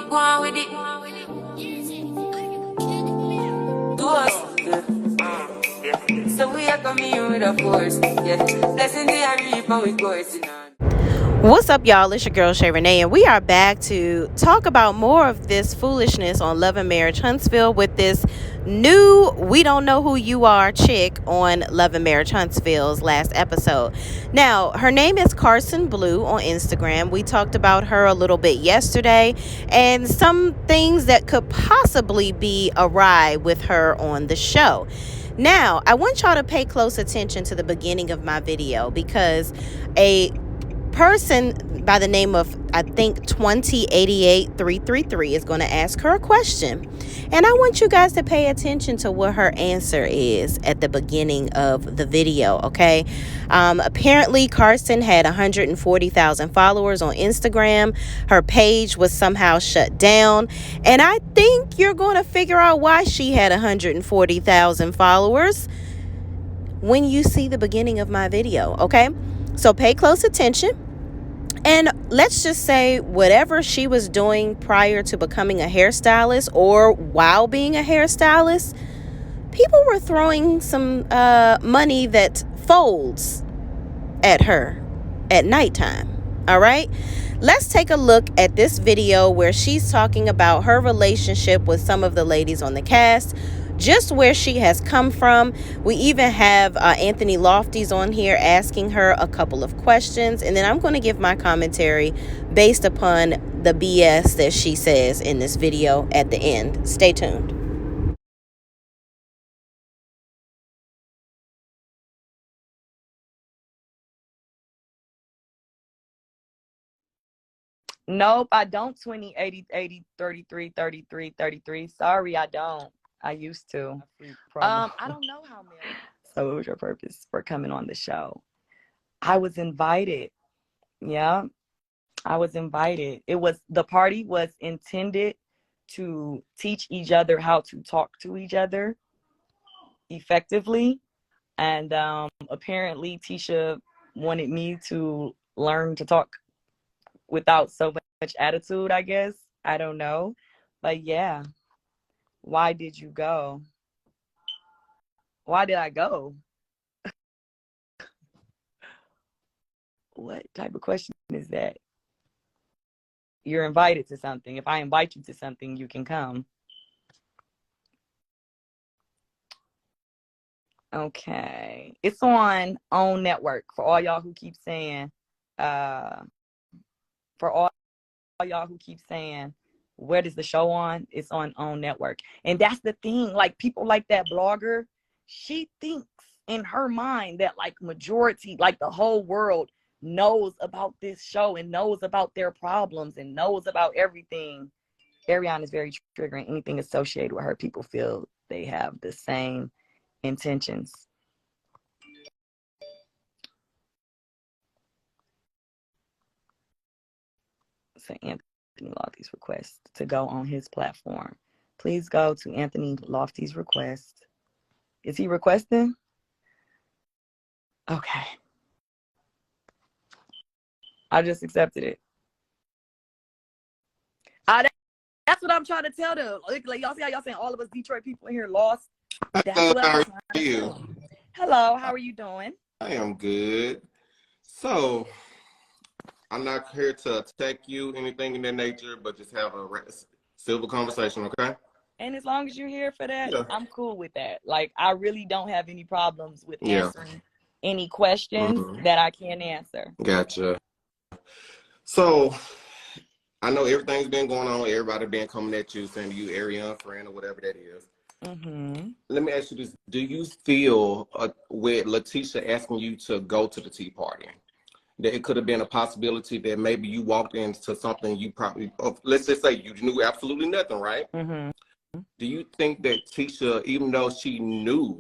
go on with it. Do us. Yeah. So we are coming with a force. Yeah. Blessing the reap and we coursing on. What's up, y'all? It's your girl Shay, and we are back to talk about more of this foolishness on Love and Marriage Huntsville with this new "We Don't Know Who You Are" chick on Love and Marriage Huntsville's last episode. Now, her name is Carson Blue on Instagram. We talked about her a little bit yesterday and some things that could possibly be awry with her on the show. Now, I want y'all to pay close attention to the beginning of my video because a person by the name of, I think, 2088333 is going to ask her a question, and I want you guys to pay attention to what her answer is at the beginning of the video. Okay, apparently Carson had 140,000 followers on Instagram. Her page was somehow shut down, and I think you're going to figure out why she had 140,000 followers when you see the beginning of my video. Okay, so pay close attention. And let's just say whatever she was doing prior to becoming a hairstylist or while being a hairstylist, people were throwing some money that folds at her at nighttime. All right, let's take a look at this video where she's talking about her relationship with some of the ladies on the cast, just where she has come from. We even have Anthony Lofty's on here asking her a couple of questions, and then I'm going to give my commentary based upon the BS that she says in this video at the end. Stay tuned. Nope, I don't 20, 80, 80, 33, 33, 33. Sorry, I don't. I used to. I don't know how many. So what was your purpose for coming on the show? I was invited. Yeah, I was invited. The party was intended to teach each other how to talk to each other effectively. And apparently Tisha wanted me to learn to talk without so much attitude, I guess. I don't know. But yeah, why did you go? Why did I go? What type of question is that? You're invited to something. If I invite you to something, you can come. Okay. It's on OWN Network for all y'all who keep saying, where does the show on? It's on OWN Network. And that's the thing, like people like that blogger, she thinks in her mind that like majority, like the whole world knows about this show and knows about their problems and knows about everything. Ariana is very triggering. Anything associated with her, people feel they have the same intentions. So Anthony Lofty's request to go on his platform. Please go to Anthony Lofty's request. Is he requesting? Okay. I just accepted it. That's what I'm trying to tell them. Like y'all see how y'all saying all of us Detroit people in here lost? That's what I'm trying to tell them. Hello, how are you doing? I am good. So I'm not here to attack you, anything in that nature, but just have a civil conversation, okay? And as long as you're here for that, yeah. I'm cool with that. Like, I really don't have any problems with answering any questions that I can't answer. Gotcha. So I know everything's been going on. Everybody been coming at you, saying you Ariana friend or whatever that is. Let me ask you this. Do you feel with Tisha asking you to go to the tea party, that it could have been a possibility that maybe you walked into something you probably, let's just say you knew absolutely nothing, right? Do you think that Tisha, even though she knew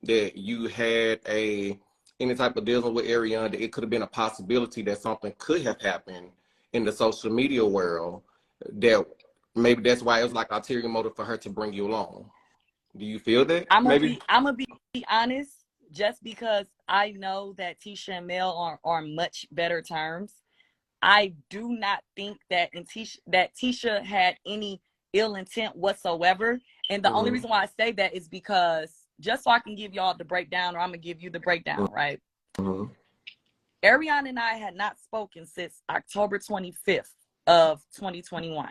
that you had any type of dealing with Ariana, that it could have been a possibility that something could have happened in the social media world, that maybe that's why it was like ulterior motive for her to bring you along? Do you feel that? I'm gonna be honest, just because I know that Tisha and Mel are on much better terms. I do not think that Tisha had any ill intent whatsoever. And the only reason why I say that is because, just so I can give y'all the breakdown, or I'm gonna give you the breakdown, right? Ariana and I had not spoken since October 25th of 2021.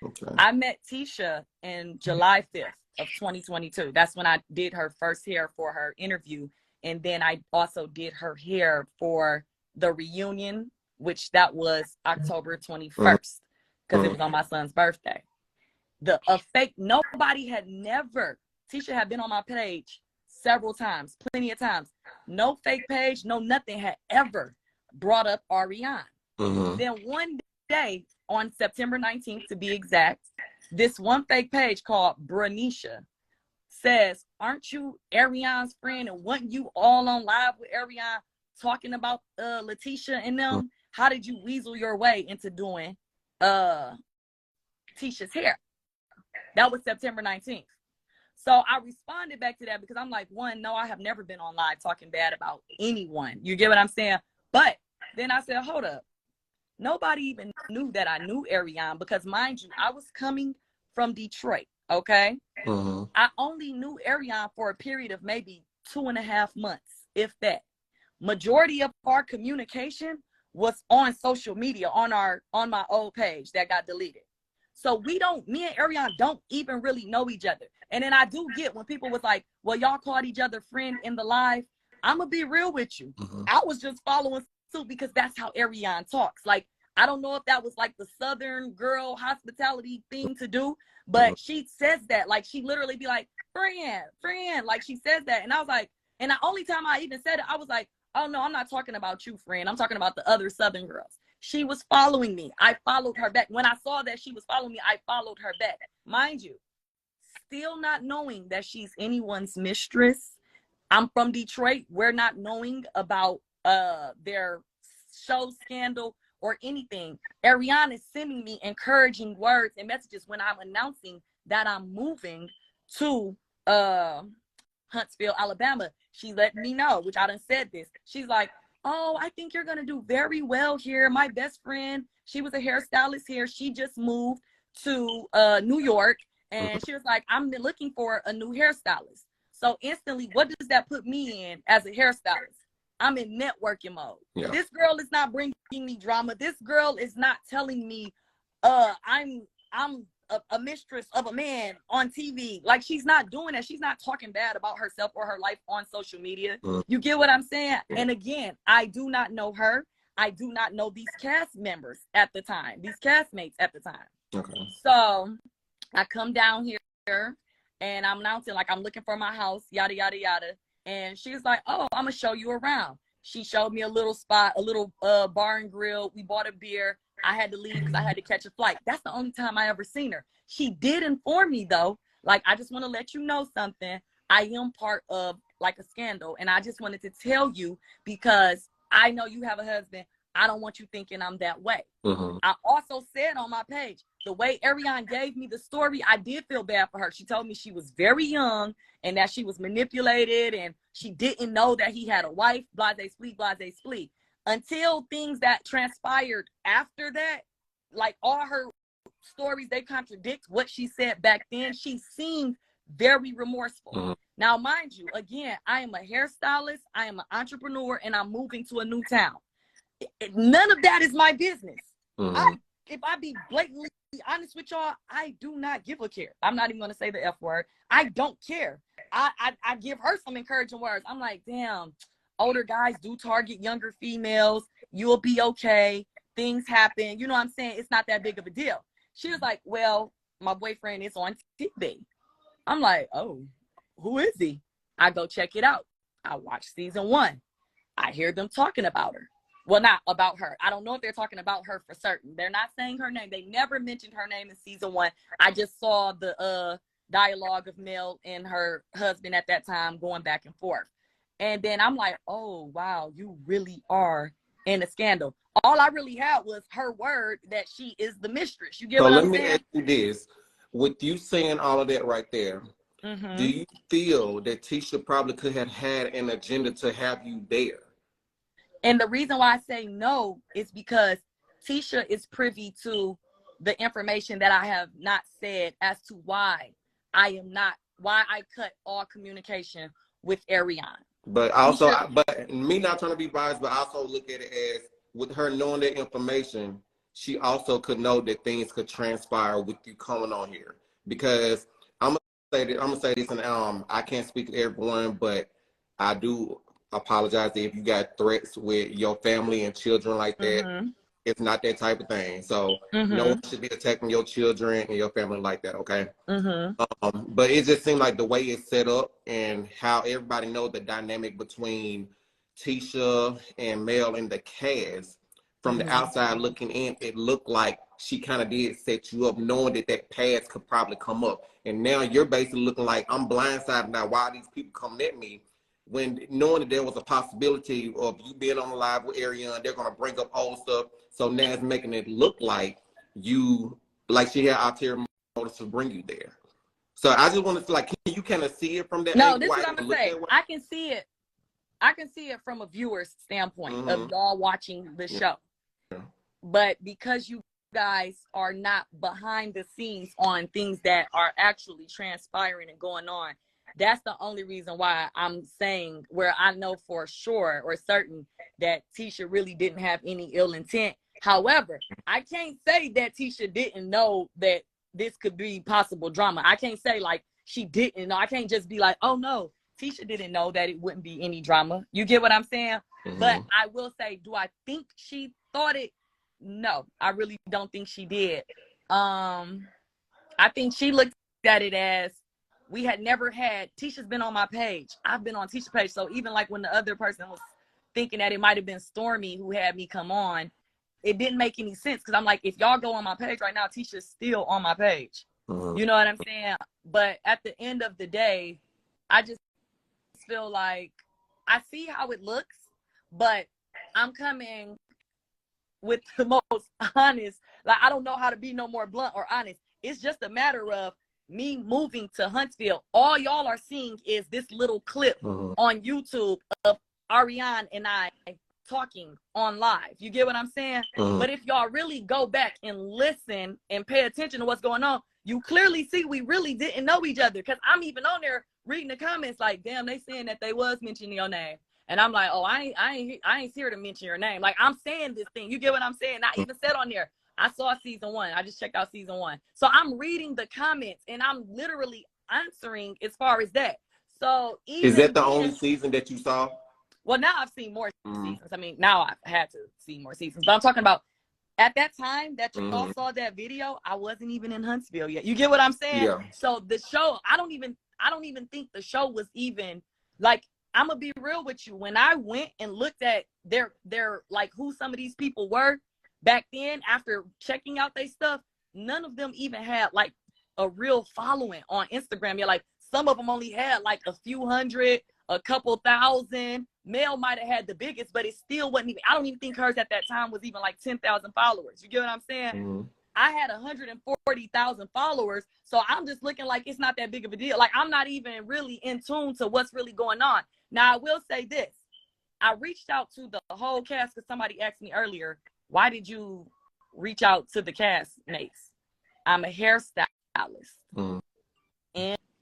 Okay. I met Tisha in July 5th of 2022. That's when I did her first hair for her interview. And then I also did her hair for the reunion, which that was October 21st, because it was on my son's birthday. Nobody had never, Tisha had been on my page several times, plenty of times. No fake page, no nothing had ever brought up Ariane. Then one day, on September 19th to be exact, this one fake page called Branisha says, aren't you Ariane's friend, and wasn't you all on live with Ariane talking about Letitia and them? How did you weasel your way into doing Tisha's hair? That was September 19th. So I responded back to that because I'm like, one, no, I have never been on live talking bad about anyone. You get what I'm saying? But then I said, hold up. Nobody even knew that I knew Ariane, because mind you, I was coming from Detroit, okay? I only knew Ariane for a period of maybe 2.5 months, if that. Majority of our communication was on social media, on my old page that got deleted. So me and Ariane don't even really know each other. And then I do get when people was like, well, y'all called each other friend in the live. I'm going to be real with you. I was just following suit because that's how Ariane talks. Like, I don't know if that was like the Southern girl hospitality thing to do, but she says that. Like, she literally be like, friend. Like, she says that. And I was like, and the only time I even said it, I was like, oh, no, I'm not talking about you, friend. I'm talking about the other Southern girls. She was following me. I followed her back. When I saw that she was following me, I followed her back. Mind you, still not knowing that she's anyone's mistress. I'm from Detroit. We're not knowing about their show scandal or anything. Ariane is sending me encouraging words and messages when I'm announcing that I'm moving to Huntsville, Alabama. She let me know, which I done said this. She's like, oh, I think you're going to do very well here. My best friend, she was a hairstylist here. She just moved to New York. And she was like, I'm looking for a new hairstylist. So instantly, what does that put me in as a hairstylist? I'm in networking mode. Yeah. This girl is not bringing me drama. This girl is not telling me I'm a mistress of a man on TV. Like, she's not doing that. She's not talking bad about herself or her life on social media. You get what I'm saying? And again, I do not know her. I do not know these cast members at the time, these castmates at the time. Okay. So I come down here and I'm announcing, like, I'm looking for my house, yada, yada, yada. And she was like, oh, I'm going to show you around. She showed me a little spot, a little bar and grill. We bought a beer. I had to leave because I had to catch a flight. That's the only time I ever seen her. She did inform me, though, like, I just want to let you know something. I am part of, like, a scandal. And I just wanted to tell you because I know you have a husband. I don't want you thinking I'm that way. I also said on my page, the way Ariane gave me the story, I did feel bad for her. She told me she was very young and that she was manipulated and she didn't know that he had a wife, blase splee. Until things that transpired after that, like all her stories, they contradict what she said back then. She seemed very remorseful. Now, mind you, again, I am a hairstylist, I am an entrepreneur, and I'm moving to a new town. None of that is my business. If I be blatantly honest with y'all, I do not give a care. I'm not even going to say the F word. I don't care. I give her some encouraging words. I'm like, damn, older guys do target younger females. You'll be okay. Things happen. You know what I'm saying? It's not that big of a deal. She was like, well, my boyfriend is on TV. I'm like, oh, who is he? I go check it out. I watch season 1. I hear them talking about her. Well, not about her. I don't know if they're talking about her for certain. They're not saying her name. They never mentioned her name in season 1. I just saw the dialogue of Mel and her husband at that time going back and forth. And then I'm like, oh, wow, you really are in a scandal. All I really had was her word that she is the mistress. You get what I'm saying? So let me ask you this. With you saying all of that right there, do you feel that Tisha probably could have had an agenda to have you there? And the reason why I say no is because Tisha is privy to the information that I have not said as to why I cut all communication with Ariane. But also, but me not trying to be biased, but I also look at it as with her knowing that information, she also could know that things could transpire with you coming on here. Because I'm gonna say this, and I can't speak to everyone, but I do apologize if you got threats with your family and children like that. It's not that type of thing. So no one should be attacking your children and your family like that, okay? But it just seemed like the way it's set up and how everybody knows the dynamic between Tisha and Mel in the cast, from the outside looking in, it looked like she kind of did set you up, knowing that past could probably come up. And now you're basically looking like, I'm blindsided now. Why are these people coming at me? When knowing that there was a possibility of you being on the live with Ariane, they're going to bring up old stuff. So now it's making it look like she had ulterior motives to bring you there. So I just want to can you kind of see it from that? No, this is what I'm going to say. I can see it. I can see it from a viewer's standpoint of y'all watching the show. But because you guys are not behind the scenes on things that are actually transpiring and going on, that's the only reason why I'm saying, where I know for sure or certain that Tisha really didn't have any ill intent. However, I can't say that Tisha didn't know that this could be possible drama. I can't say like she didn't know. I can't just be like, oh no, Tisha didn't know that it wouldn't be any drama. You get what I'm saying? But I will say, do I think she thought it? No, I really don't think she did. I think she looked at it as, we had never had, Tisha's been on my page. I've been on Tisha's page. So even like when the other person was thinking that it might have been Stormy who had me come on, it didn't make any sense. Cause I'm like, if y'all go on my page right now, Tisha's still on my page. You know what I'm saying? But at the end of the day, I just feel like I see how it looks, but I'm coming with the most honest, like, I don't know how to be no more blunt or honest. It's just a matter of me moving to Huntsville. All y'all are seeing is this little clip on YouTube of Ariane and I talking on live. You get what I'm saying? But if y'all really go back and listen and pay attention to what's going on, you clearly see we really didn't know each other. Because I'm even on there reading the comments like, damn, they saying that they was mentioning your name. And I'm like, oh, I ain't here to mention your name. Like, I'm saying this thing. You get what I'm saying? I even said on there, I saw season 1. I just checked out season 1. So I'm reading the comments and I'm literally answering as far as that. So even is that the only season that you saw? Well, now I've seen more seasons. I mean, now I've had to see more seasons. But I'm talking about at that time that you all saw that video, I wasn't even in Huntsville yet. You get what I'm saying? Yeah. So the show, I don't even think the show was even like, I'm gonna be real with you. When I went and looked at their like who some of these people were back then, after checking out their stuff, none of them even had like a real following on Instagram. Yeah, like some of them only had like a few hundred, a couple thousand. Mel might have had the biggest, but it still wasn't even, I don't even think hers at that time was even like 10,000 followers. You get what I'm saying? I had 140,000 followers. So I'm just looking like it's not that big of a deal. Like, I'm not even really in tune to what's really going on. Now, I will say this. I reached out to the whole cast because somebody asked me earlier, why did you reach out to the castmates? I'm a hairstylist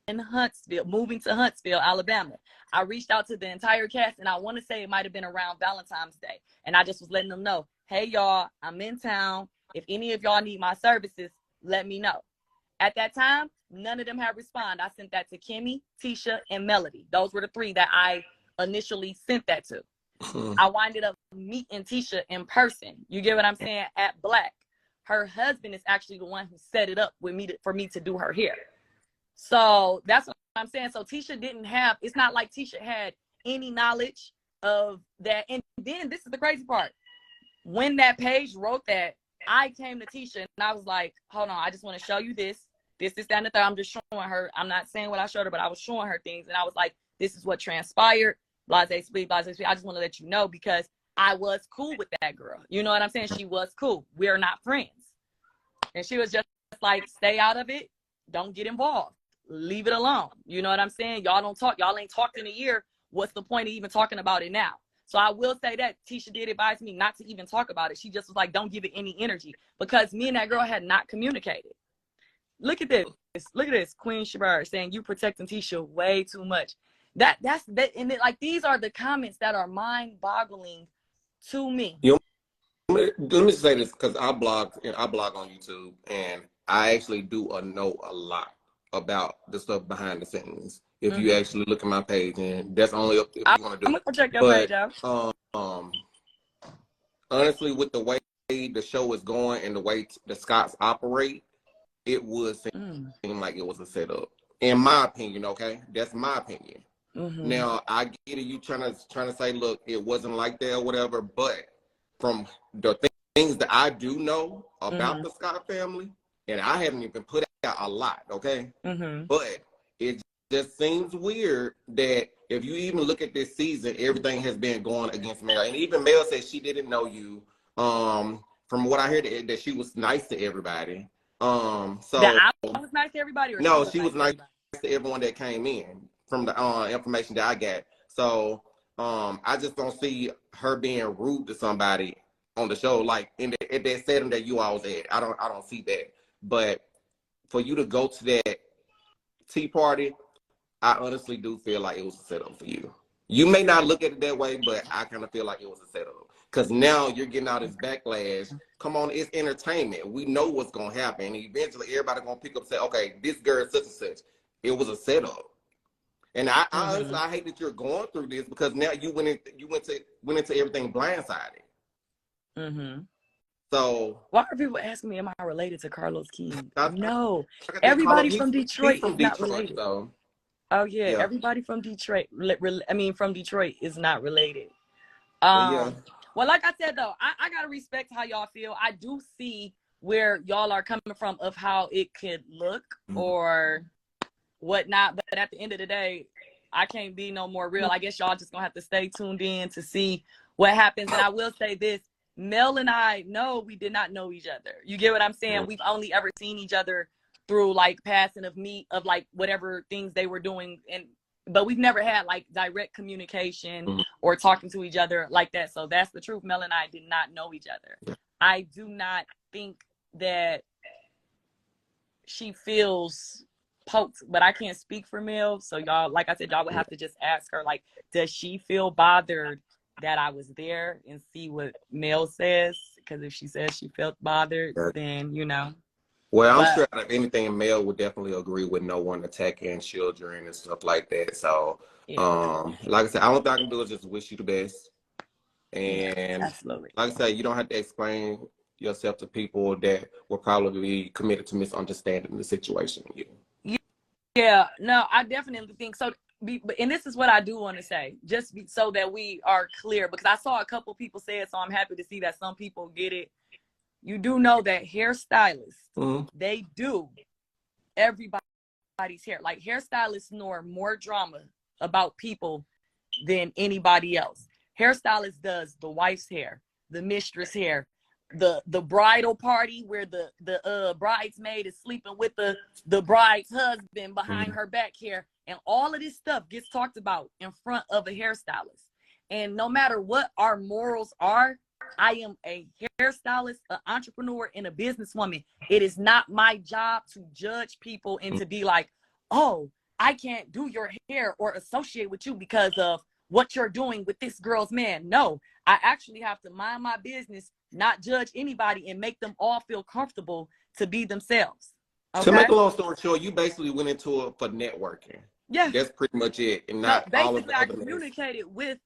in Huntsville, moving to Huntsville, Alabama. I reached out to the entire cast, and I want to say it might have been around Valentine's Day. And I just was letting them know, hey, y'all, I'm in town. If any of y'all need my services, let me know. At that time, none of them had responded. I sent that to Kimmy, Tisha, and Melody. Those were the 3 that I initially sent that to. I winded up meeting Tisha in person. You get what I'm saying? At Black. Her husband is actually the one who set it up with me for me to do her hair. So that's what I'm saying. So Tisha didn't have, it's not like Tisha had any knowledge of that. And then this is the crazy part. When that page wrote that, I came to Tisha and I was like, hold on, I just want to show you this, that, and the third. I'm just showing her. I'm not saying what I showed her, but I was showing her things. And I was like, this is what transpired. Blase, speak, blase, speak. I just want to let you know because I was cool with that girl. You know what I'm saying? She was cool. We're not friends. And she was just like, stay out of it. Don't get involved. Leave it alone. You know what I'm saying? Y'all don't talk. Y'all ain't talked in a year. What's the point of even talking about it now? So I will say that Tisha did advise me not to even talk about it. She just was like, don't give it any energy, because me and that girl had not communicated. Look at this. Look at this. Queen Shabir saying you protecting Tisha way too much. That's that. And it, like, these are the comments that are mind boggling to me. Let me say this, because I blog on YouTube, and I actually do know a lot about the stuff behind the scenes. If you actually look at my page, and that's only up if you want to do. I'm gonna check your page out. Honestly, with the way the show is going and the way the Scotts operate, it would seem like it was a setup, in my opinion. Okay, that's my opinion. Now I get it. You trying to say, look, it wasn't like that or whatever, but from the things that I do know about the Scott family, and I haven't even put out a lot, okay? But it just seems weird that if you even look at this season, everything has been going against Mel. And even Mel said she didn't know you. From what I heard, that she was nice to everybody. So that I was nice to everybody, or no, she was nice to everyone that came in from the information that I got. So I just don't see her being rude to somebody on the show, like in that setting that you all was at. I don't see that. But for you to go to that tea party, I honestly do feel like it was a setup for you. You may not look at it that way, but I kind of feel like it was a setup. Because now you're getting all this backlash. Come on, it's entertainment. We know what's going to happen. And eventually everybody going to pick up and say, okay, this girl is such and such. It was a setup. And I honestly, I hate that you're going through this, because now you went into everything blindsided. So why are people asking me, am I related to Carlos King? No, everybody from Detroit is not related. So. Oh yeah, everybody from Detroit. From Detroit is not related. Well, like I said though, I gotta respect how y'all feel. I do see where y'all are coming from of how it could look or whatnot, but at the end of the day, I can't be no more real. I guess y'all just gonna have to stay tuned in to see what happens. And I will say this: Mel and I, no, we did not know each other. You get what I'm saying? We've only ever seen each other through like passing of like whatever things they were doing, but we've never had like direct communication or talking to each other like that. So that's the truth. Mel and I did not know each other. I do not think that she feels poked, but I can't speak for Mel. So y'all, like I said, y'all would have to just ask her, like, does she feel bothered that I was there, and see what Mel says? Because if she says she felt bothered, then, you know. Well, I'm sure if anything, Mel would definitely agree with no one attacking children and stuff like that. So, like I said, all I can do is just wish you the best. And absolutely. Like I said, you don't have to explain yourself to people that will probably be committed to misunderstanding the situation. Yeah, no, I definitely think so. And this is what I do want to say, so that we are clear, because I saw a couple people say it, so I'm happy to see that some people get it. You do know that hairstylists, they do everybody's hair. Like, hairstylists know more drama about people than anybody else. Hairstylist does the wife's hair, the mistress hair, the bridal party where the bridesmaid is sleeping with the bride's husband behind her back hair, and all of this stuff gets talked about in front of a hairstylist. And no matter what our morals are, I am a hairstylist, an entrepreneur, and a businesswoman. It is not my job to judge people and to be like, oh, I can't do your hair or associate with you because of what you're doing with this girl's man. No, I actually have to mind my business, not judge anybody, and make them all feel comfortable to be themselves. Okay? To make a long story short, you basically went into it for networking. Yeah. That's pretty much it. And not all of the I communicated with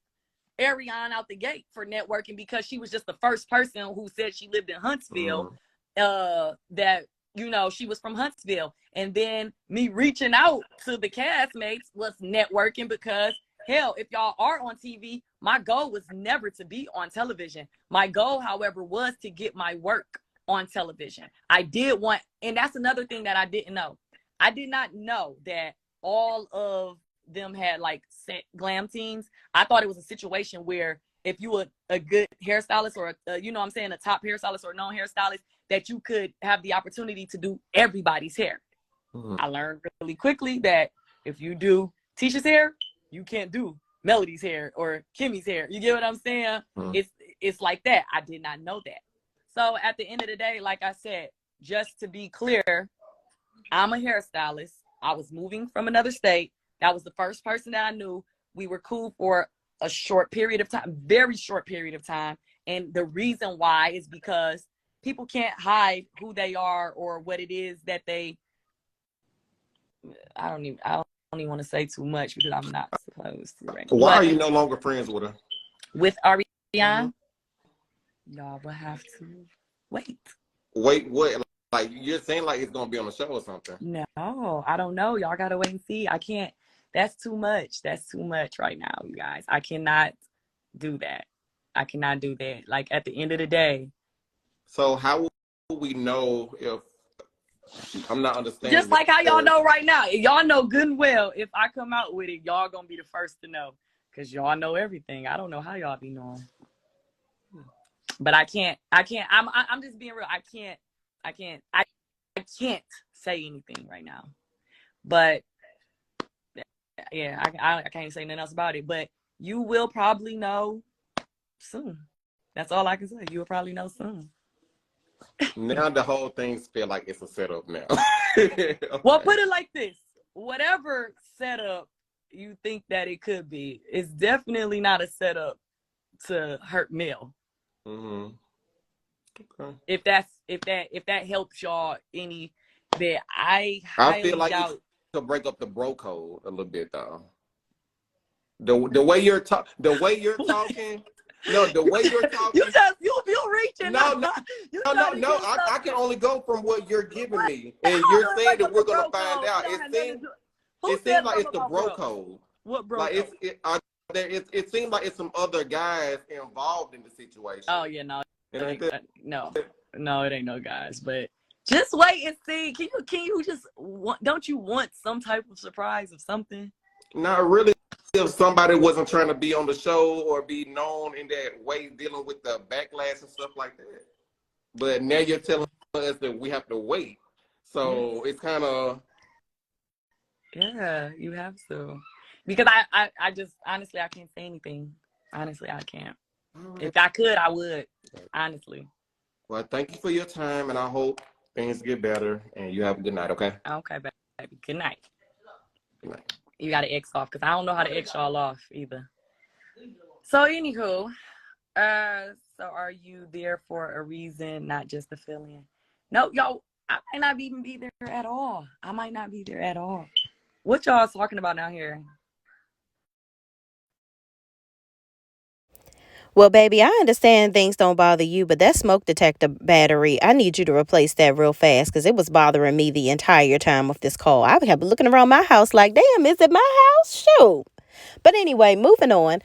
Ariane out the gate for networking because she was just the first person who said she lived in Huntsville, that, you know, she was from Huntsville. And then me reaching out to the castmates was networking because, hell, if y'all are on TV, my goal was never to be on television. My goal, however, was to get my work on television. I did want, and that's another thing that I didn't know. I did not know that all of them had like set glam teams. I thought it was a situation where if you were a good hairstylist or you know what I'm saying, a top hairstylist or known hairstylist, that you could have the opportunity to do everybody's hair. I learned really quickly that if you do Tisha's hair, you can't do Melody's hair or Kimmy's hair. You get what I'm saying? It's like that. I did not know that. So at the end of the day, like I said, just to be clear, I'm a hairstylist. I was moving from another state. That was the first person that I knew. We were cool for a short period of time, very short period of time. And the reason why is because people can't hide who they are or what it is that they, I don't even want to say too much because I'm not supposed to. Right? Why are you no longer friends with her? With Ariane? Y'all will have to wait. Wait, what? Like, you're saying like it's gonna be on the show or something? No, I don't know. Y'all gotta wait and see. I can't. That's too much. That's too much right now, you guys. I cannot do that. I cannot do that. Like, at the end of the day. So how will we know if I'm not understanding? Just like how y'all know right now. Y'all know good and well if I come out with it, y'all gonna be the first to know. Because y'all know everything. I don't know how y'all be knowing. But I can't. I'm just being real. I can't say anything right now. But yeah, I can't say nothing else about it. But you will probably know soon. That's all I can say. You will probably know soon. Now the whole thing feel like it's a setup now. Okay. Well, put it like this. Whatever setup you think that it could be, it's definitely not a setup to hurt Mel. Mm-hmm. Okay. If that helps y'all any bit, I feel like it's to break up the bro code a little bit though. The way you're talking. No, the way you're talking. you reaching. No. I can only go from what you're giving me, and you're saying that we're gonna find out. It seems like it's the bro code. What bro? Like it seems like it's some other guys involved in the situation. Oh yeah, no, it ain't no guys. But just wait and see. Can you just don't you want some type of surprise of something? Not really. If somebody wasn't trying to be on the show or be known in that way, dealing with the backlash and stuff like that. But now you're telling us that we have to wait. So It's kind of. Yeah, you have to. Because I just, honestly, I can't say anything. Honestly, I can't. Right. If I could, I would. Honestly. Well, thank you for your time, and I hope things get better, and you have a good night, okay? Okay, baby. Good night. Good night. You got to X off, because I don't know how to X y'all off either. So, anywho, so are you there for a reason, not just a feeling? No, y'all, I might not even be there at all. I might not be there at all. What y'all talking about down here? Well, baby, I understand things don't bother you, but that smoke detector battery, I need you to replace that real fast because it was bothering me the entire time of this call. I kept looking around my house like, damn, is it my house? Shoot. But anyway, moving on.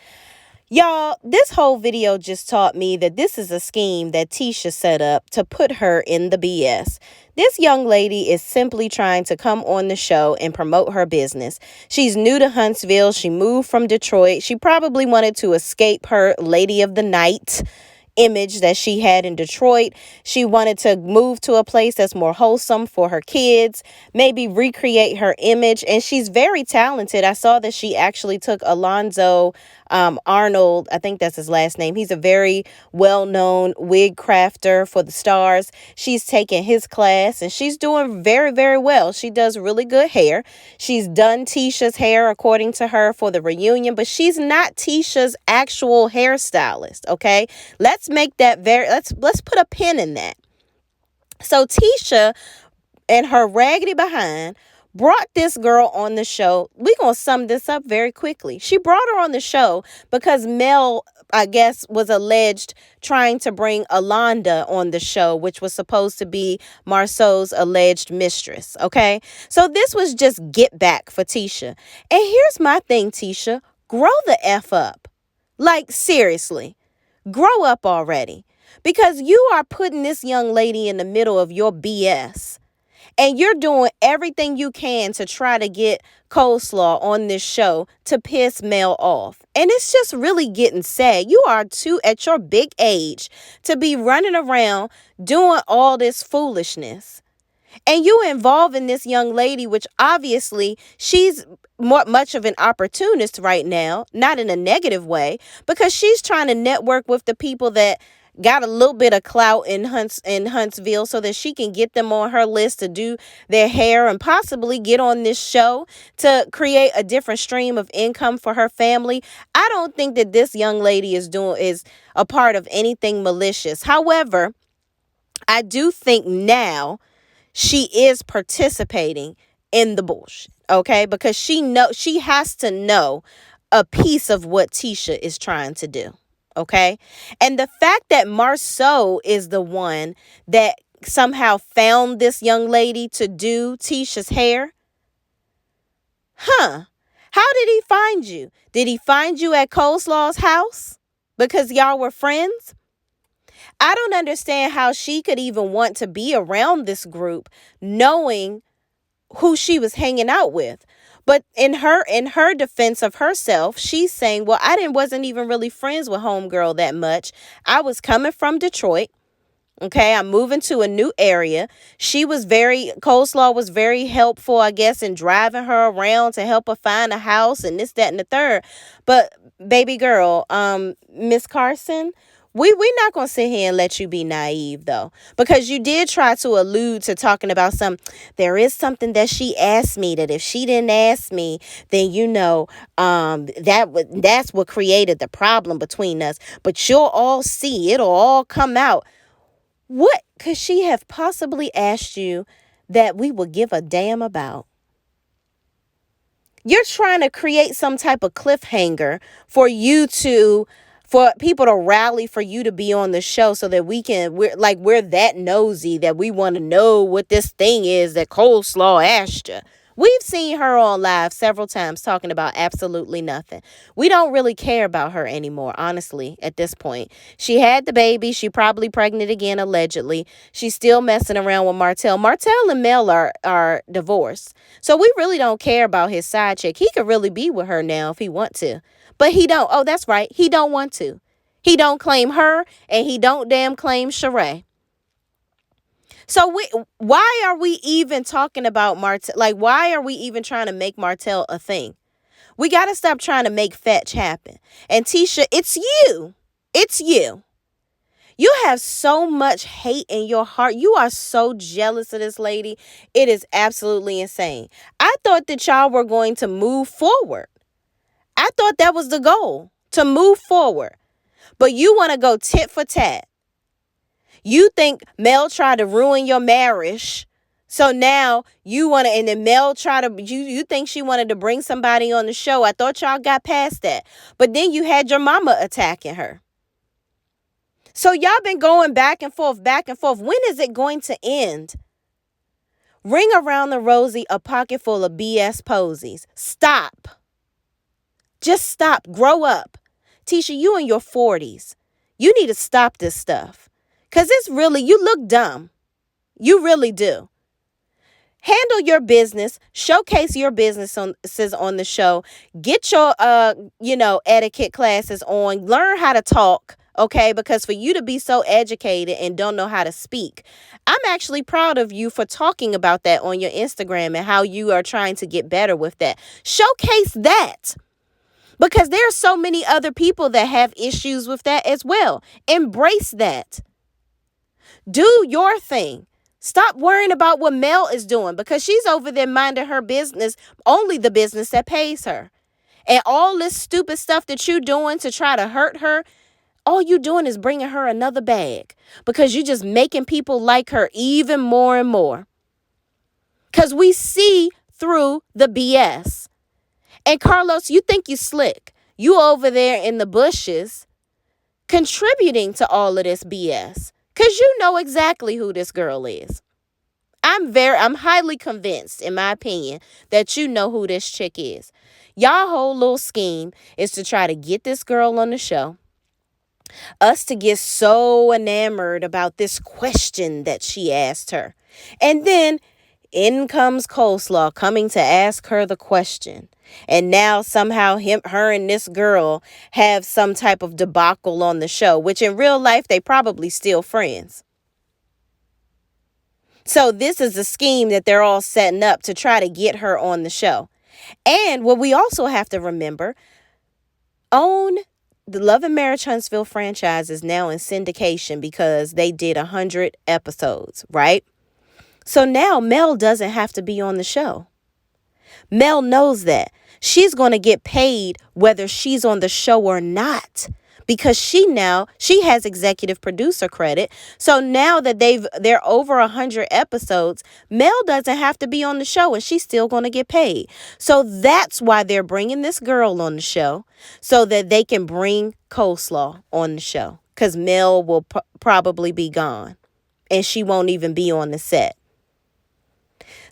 Y'all, this whole video just taught me that this is a scheme that Tisha set up to put her in the BS. This young lady is simply trying to come on the show and promote her business. She's new to Huntsville. She moved from Detroit. She probably wanted to escape her Lady of the Night image that she had in Detroit. She wanted to move to a place that's more wholesome for her kids, maybe recreate her image, and she's very talented. I saw that she actually took Alonzo Arnold, I think that's his last name. He's a very well-known wig crafter for the stars. She's taken his class and she's doing very, very well. She does really good hair. She's done Tisha's hair according to her for the reunion, but she's not Tisha's actual hairstylist, okay? Let's make that let's put a pin in that. So Tisha and her raggedy behind brought this girl on the show. We're going to sum this up very quickly. She brought her on the show because Mel, I guess, was alleged trying to bring Alonda on the show, which was supposed to be Marceau's alleged mistress. Okay. So this was just get back for Tisha. And here's my thing, Tisha, grow the F up. Like, seriously, grow up already, because you are putting this young lady in the middle of your BS. And you're doing everything you can to try to get Coleslaw on this show to piss Mel off. And it's just really getting sad. You are too, at your big age, to be running around doing all this foolishness. And you involving this young lady, which obviously she's much of an opportunist right now, not in a negative way, because she's trying to network with the people that got a little bit of clout in Huntsville so that she can get them on her list to do their hair and possibly get on this show to create a different stream of income for her family. I don't think that this young lady is a part of anything malicious. However, I do think now she is participating in the bullshit, okay? Because she has to know a piece of what Tisha is trying to do, okay? And the fact that Marceau is the one that somehow found this young lady to do Tisha's hair, how did he find you? Did he find you at Coleslaw's house because y'all were friends? I don't understand how she could even want to be around this group knowing who she was hanging out with. But in her defense of herself, she's saying, well, wasn't even really friends with homegirl that much. I was coming from Detroit. Okay, I'm moving to a new area. Coleslaw was very helpful, I guess, in driving her around to help her find a house and this, that, and the third. But baby girl, Miss Carson, we're not going to sit here and let you be naive, though, because you did try to allude to talking about there is something that she asked me that if she didn't ask me, then, that's what created the problem between us. But you'll all see, it'll all come out. What could she have possibly asked you that we would give a damn about? You're trying to create some type of cliffhanger for people to rally for you to be on the show so that we're that nosy that we want to know what this thing is that Coleslaw asked you. We've seen her on live several times talking about absolutely nothing. We don't really care about her anymore, honestly, at this point. She had the baby. She probably pregnant again, allegedly. She's still messing around with Martell. Martell and Mel are divorced. So we really don't care about his side chick. He could really be with her now if he want to. But he don't. Oh, that's right. He don't want to. He don't claim her, and he don't damn claim Sheree. So why are we even talking about Martell? Like, why are we even trying to make Martell a thing? We got to stop trying to make fetch happen. And Tisha, it's you. It's you. You have so much hate in your heart. You are so jealous of this lady. It is absolutely insane. I thought that y'all were going to move forward. I thought that was the goal, to move forward. But you want to go tit for tat. You think Mel tried to ruin your marriage. So now you want to, and then Mel you think she wanted to bring somebody on the show. I thought y'all got past that. But then you had your mama attacking her. So y'all been going back and forth. When is it going to end? Ring around the rosy a pocket full of BS posies. Stop. Just stop. Grow up. Tisha, you in your 40s. You need to stop this stuff. Because you look dumb. You really do. Handle your business. Showcase your businesses on the show. Get your, etiquette classes on. Learn how to talk, okay? Because for you to be so educated and don't know how to speak, I'm actually proud of you for talking about that on your Instagram and how you are trying to get better with that. Showcase that. Because there are so many other people that have issues with that as well. Embrace that. Do your thing. Stop worrying about what Mel is doing because she's over there minding her business, only the business that pays her. And all this stupid stuff that you're doing to try to hurt her, all you doing is bringing her another bag because you're just making people like her even more and more. Because we see through the BS. And Carlos, you think you slick. You over there in the bushes contributing to all of this BS. Because you know exactly who this girl is. I'm highly convinced, in my opinion, that you know who this chick is. Y'all whole little scheme is to try to get this girl on the show. Us to get so enamored about this question that she asked her. And then in comes Coleslaw coming to ask her the question. And now somehow her and this girl have some type of debacle on the show, which in real life, they probably still friends. So this is a scheme that they're all setting up to try to get her on the show. And what we also have to remember, the Love and Marriage Huntsville franchise is now in syndication because they did 100 episodes, right? So now Mel doesn't have to be on the show. Mel knows that. She's going to get paid whether she's on the show or not, because she has executive producer credit. So now that they're over 100 episodes, Mel doesn't have to be on the show and she's still going to get paid. So that's why they're bringing this girl on the show, so that they can bring Coleslaw on the show, because Mel will probably be gone and she won't even be on the set.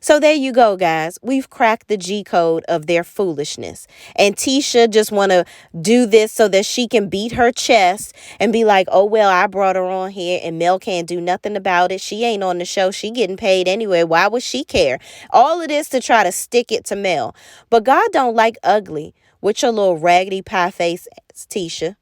So there you go, guys. We've cracked the G code of their foolishness. And Tisha just want to do this so that she can beat her chest and be like, oh, well, I brought her on here and Mel can't do nothing about it. She ain't on the show. She getting paid anyway. Why would she care? All of this to try to stick it to Mel. But God don't like ugly with your little raggedy pie face, Tisha.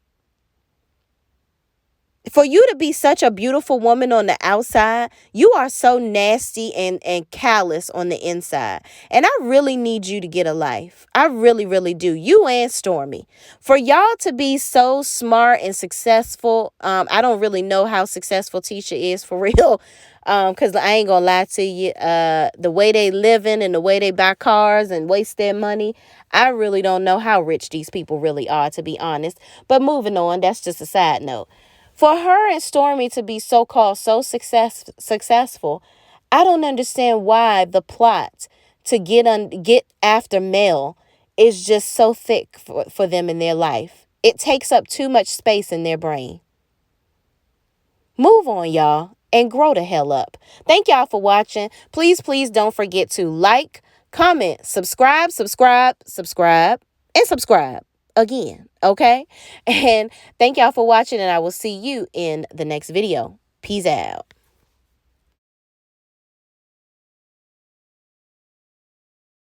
For you to be such a beautiful woman on the outside, you are so nasty and callous on the inside. And I really need you to get a life. I really, really do. You and Stormy. For y'all to be so smart and successful, I don't really know how successful Tisha is for real. Because I ain't gonna lie to you, the way they living and the way they buy cars and waste their money, I really don't know how rich these people really are, to be honest. But moving on, that's just a side note. For her and Stormy to be so-called so successful, I don't understand why the plot to get after Mel is just so thick for them in their life. It takes up too much space in their brain. Move on, y'all, and grow the hell up. Thank y'all for watching. Please, please don't forget to like, comment, subscribe, and subscribe again, okay? And thank y'all for watching, and I will see you in the next video. Peace out.